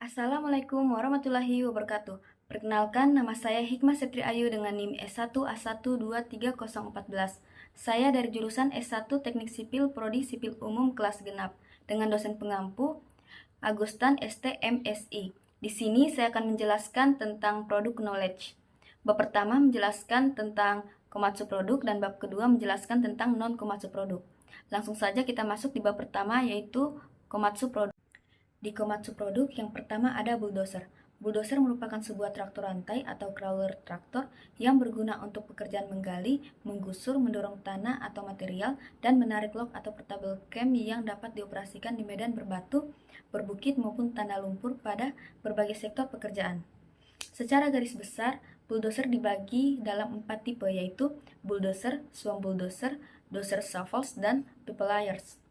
Assalamualaikum warahmatullahi wabarakatuh. Perkenalkan, nama saya Hikmah Septri Ayu dengan NIM S1A1230414. Saya dari jurusan S1 Teknik Sipil Prodi Sipil Umum kelas genap dengan dosen pengampu Agustan ST MSI. Di sini saya akan menjelaskan tentang produk knowledge. Bab pertama menjelaskan tentang komatsu produk dan bab kedua menjelaskan tentang non komatsu produk. Langsung saja kita masuk di bab pertama yaitu komatsu produk. Di komatsu produk yang pertama ada bulldozer. Bulldozer merupakan sebuah traktor rantai atau crawler traktor yang berguna untuk pekerjaan menggali, menggusur, mendorong tanah atau material, dan menarik log atau portable cam yang dapat dioperasikan di medan berbatu, berbukit maupun tanah lumpur pada berbagai sektor pekerjaan. Secara garis besar, bulldozer dibagi dalam 4 tipe yaitu bulldozer, swamp bulldozer, dozer shovels, dan pipelayers.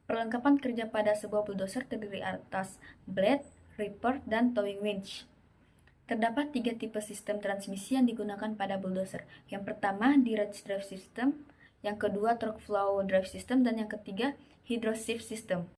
Perlengkapan kerja pada sebuah bulldozer terdiri atas blade, ripper, dan towing winch. Terdapat 3 tipe sistem transmisi yang digunakan pada bulldozer. Yang pertama, direct drive system, yang kedua, torque flow drive system, dan yang ketiga, hydroshift system.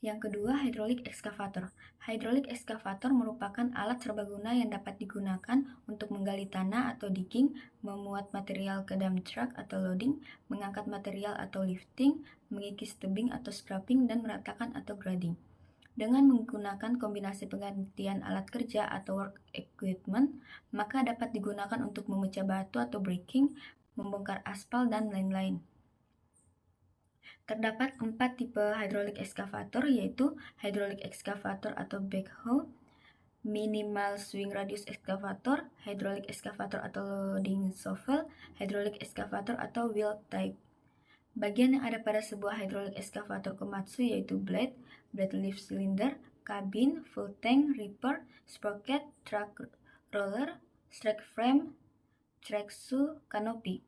Yang kedua, hydraulic excavator. Hydraulic excavator merupakan alat serbaguna yang dapat digunakan untuk menggali tanah atau digging, memuat material ke dump truck atau loading, mengangkat material atau lifting, mengikis tebing atau scraping, dan meratakan atau grading. Dengan menggunakan kombinasi penggantian alat kerja atau work equipment, maka dapat digunakan untuk memecah batu atau breaking, membongkar aspal, dan lain-lain. Terdapat 4 tipe hydraulic excavator yaitu hydraulic excavator atau backhoe, minimal swing radius excavator, hydraulic excavator atau loading shovel, hydraulic excavator atau wheel type. Bagian yang ada pada sebuah hydraulic excavator komatsu yaitu blade, blade lift cylinder, kabin, full tank, ripper, sprocket, track roller, strike frame, track shoe, canopy.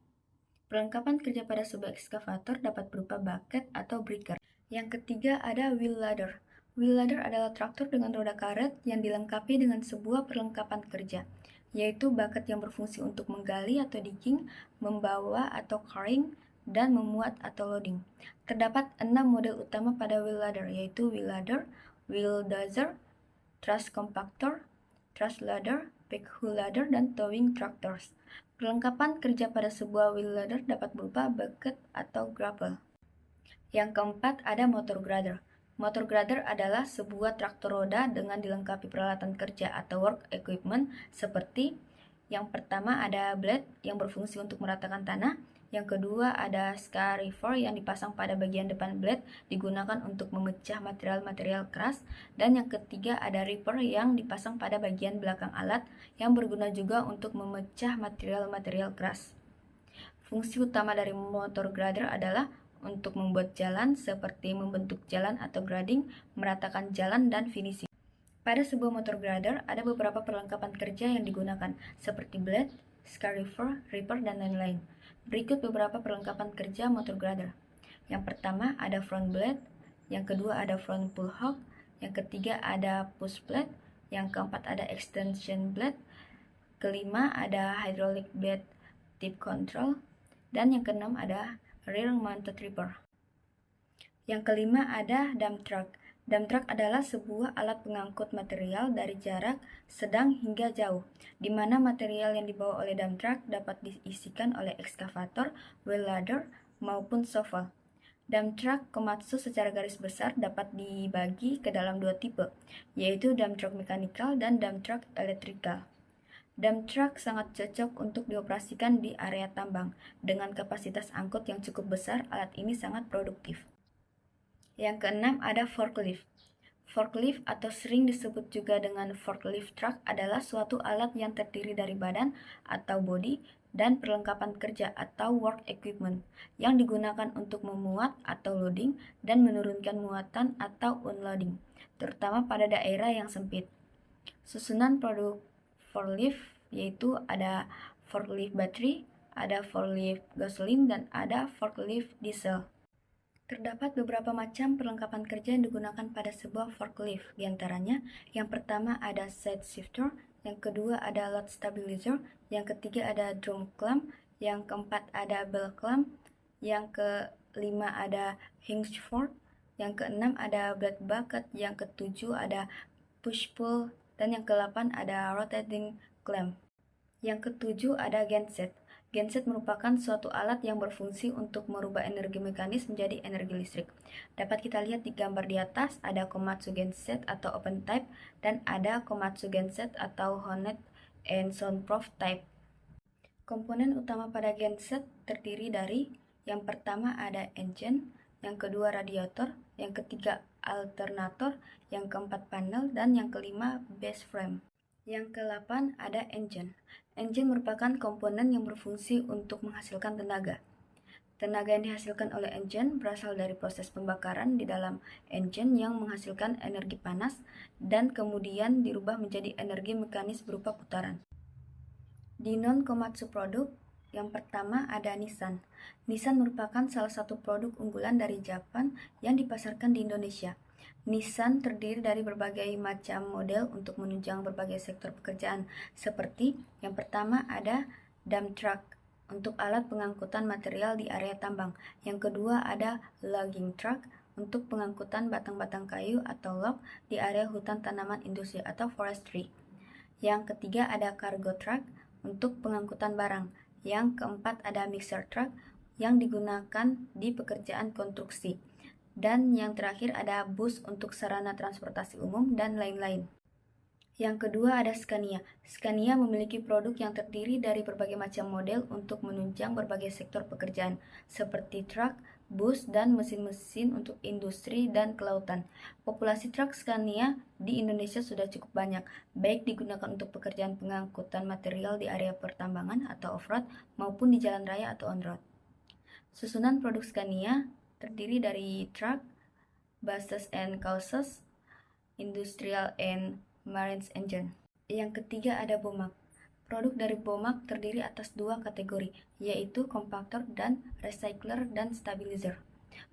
Perlengkapan kerja pada sebuah ekskavator dapat berupa bucket atau breaker. Yang ketiga ada wheel ladder. Wheel ladder adalah traktor dengan roda karet yang dilengkapi dengan sebuah perlengkapan kerja, yaitu bucket yang berfungsi untuk menggali atau digging, membawa atau carrying, dan memuat atau loading. Terdapat 6 model utama pada wheel ladder, yaitu wheel ladder, wheel dozer, truss compactor, truss ladder, backhoe ladder, dan towing tractors. Perlengkapan kerja pada sebuah wheel ladder dapat berupa bucket atau grapple. Yang keempat ada motor grader. Motor grader adalah sebuah traktor roda dengan dilengkapi peralatan kerja atau work equipment seperti yang pertama ada blade yang berfungsi untuk meratakan tanah, yang kedua ada scarifier yang dipasang pada bagian depan blade digunakan untuk memecah material-material keras, dan yang ketiga ada ripper yang dipasang pada bagian belakang alat yang berguna juga untuk memecah material-material keras. Fungsi utama dari motor grader adalah untuk membuat jalan seperti membentuk jalan atau grading, meratakan jalan, dan finishing. Pada sebuah motor grader ada beberapa perlengkapan kerja yang digunakan seperti blade, scarifier, ripper, dan lain-lain. Berikut beberapa perlengkapan kerja motor grader. Yang pertama ada front blade, yang kedua ada front pull hook, yang ketiga ada push blade, yang keempat ada extension blade, kelima ada hydraulic bed tip control, dan yang keenam ada rear mounted ripper. Yang kelima ada dump truck. Dump truck adalah sebuah alat pengangkut material dari jarak sedang hingga jauh, di mana material yang dibawa oleh dump truck dapat diisikan oleh ekskavator, wheel ladder, maupun shovel. Dump truck komatsu secara garis besar dapat dibagi ke dalam 2 tipe, yaitu dump truck mechanical dan dump truck electrical. Dump truck sangat cocok untuk dioperasikan di area tambang. Dengan kapasitas angkut yang cukup besar, alat ini sangat produktif. Yang keenam ada forklift. Forklift atau sering disebut juga dengan forklift truck adalah suatu alat yang terdiri dari badan atau bodi dan perlengkapan kerja atau work equipment yang digunakan untuk memuat atau loading dan menurunkan muatan atau unloading, terutama pada daerah yang sempit. Susunan produk forklift yaitu ada forklift battery, ada forklift gasolin, dan ada forklift diesel. Terdapat beberapa macam perlengkapan kerja yang digunakan pada sebuah forklift. Di antaranya, yang pertama ada side shifter, yang kedua ada load stabilizer, yang ketiga ada drum clamp, yang keempat ada bell clamp, yang kelima ada hinge fork, yang keenam ada blade bucket, yang ketujuh ada push-pull, dan yang ke-8 ada rotating clamp. Yang ke-7 ada genset. Genset merupakan suatu alat yang berfungsi untuk merubah energi mekanis menjadi energi listrik. Dapat kita lihat di gambar di atas, ada Komatsu genset atau open type, dan ada Komatsu genset atau honed and soundproof type. Komponen utama pada genset terdiri dari yang pertama ada engine, yang kedua radiator, yang ketiga alternator, yang keempat panel, dan yang kelima base frame. Yang ke-8 ada engine. Engine merupakan komponen yang berfungsi untuk menghasilkan tenaga. Tenaga yang dihasilkan oleh engine berasal dari proses pembakaran di dalam engine yang menghasilkan energi panas dan kemudian dirubah menjadi energi mekanis berupa putaran. Di non-Komatsu produk, yang pertama ada Nissan. Nissan merupakan salah satu produk unggulan dari Jepang yang dipasarkan di Indonesia. Nissan terdiri dari berbagai macam model untuk menunjang berbagai sektor pekerjaan, seperti yang pertama ada dump truck untuk alat pengangkutan material di area tambang. Yang kedua ada logging truck untuk pengangkutan batang-batang kayu atau log di area hutan tanaman industri atau forestry. Yang ketiga ada cargo truck untuk pengangkutan barang. Yang keempat ada mixer truck yang digunakan di pekerjaan konstruksi. Dan yang terakhir ada bus untuk sarana transportasi umum dan lain-lain. Yang kedua ada Scania. Scania memiliki produk yang terdiri dari berbagai macam model untuk menunjang berbagai sektor pekerjaan, seperti truk, bus, dan mesin-mesin untuk industri dan kelautan. Populasi truk Scania di Indonesia sudah cukup banyak, baik digunakan untuk pekerjaan pengangkutan material di area pertambangan atau off-road, maupun di jalan raya atau on-road. Susunan produk Scania terdiri dari truck, buses and causes, industrial and marine engine. Yang ketiga ada Bomac. Produk dari Bomac terdiri atas dua kategori, yaitu kompaktor dan recycler dan stabilizer.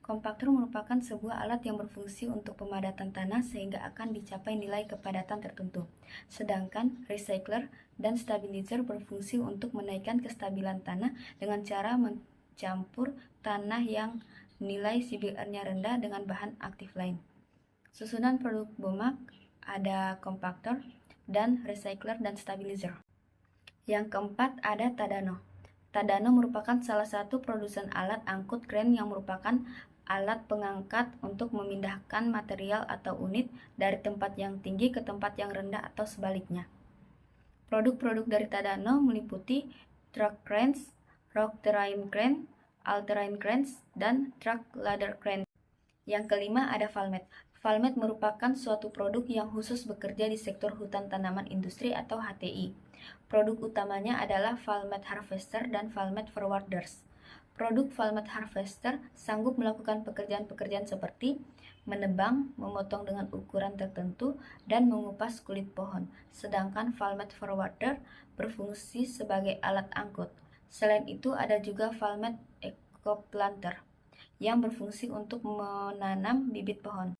Kompaktor merupakan sebuah alat yang berfungsi untuk pemadatan tanah sehingga akan dicapai nilai kepadatan tertentu. Sedangkan recycler dan stabilizer berfungsi untuk menaikkan kestabilan tanah dengan cara mencampur tanah yang nilai CBR-nya rendah dengan bahan aktif lain. Susunan produk Bomac ada kompaktor dan recycler dan stabilizer. Yang keempat ada Tadano. Tadano merupakan salah satu produsen alat angkut kren yang merupakan alat pengangkat untuk memindahkan material atau unit dari tempat yang tinggi ke tempat yang rendah atau sebaliknya. Produk-produk dari Tadano meliputi truck cranes, rock terrain crane, all-terrain cranes, dan truck ladder crane. Yang kelima ada Valmet. Valmet merupakan suatu produk yang khusus bekerja di sektor hutan tanaman industri atau HTI. Produk utamanya adalah Valmet Harvester dan Valmet Forwarders. Produk Valmet Harvester sanggup melakukan pekerjaan-pekerjaan seperti menebang, memotong dengan ukuran tertentu, dan mengupas kulit pohon. Sedangkan Valmet Forwarder berfungsi sebagai alat angkut. Selain itu ada juga Valmet Ecoplanter yang berfungsi untuk menanam bibit pohon.